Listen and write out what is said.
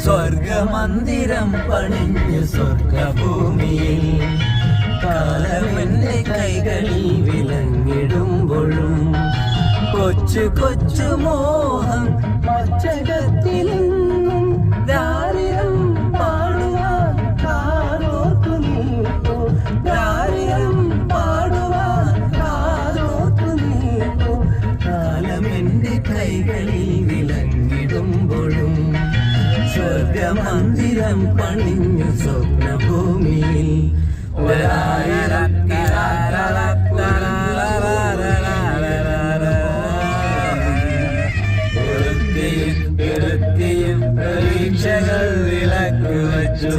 സ്വർഗമന്ദിരം പണിഞ്ഞു സ്വർഗഭൂമിയിൽ കാലമെന്റെ കൈകളിൽ വിലങ്ങിടുമ്പോഴും കൊച്ചു കൊച്ചു മോഹം മച്ചകത്തിലെന്നും രാരിരം പാടുവാൻ കാതോർത്തു നീക്കോ രാരിരം പാടുവാൻ കാതോർത്തു നീക്കോ കാലമെന്റെ കൈകളിൽ വിലങ്ങിടുമ്പോഴും സ്വർഗമന്ദിരം പണിഞ്ഞു സ്വപ്നഭൂമിയിൽ പരീക്ഷകൾ വിലക്ക് വച്ചു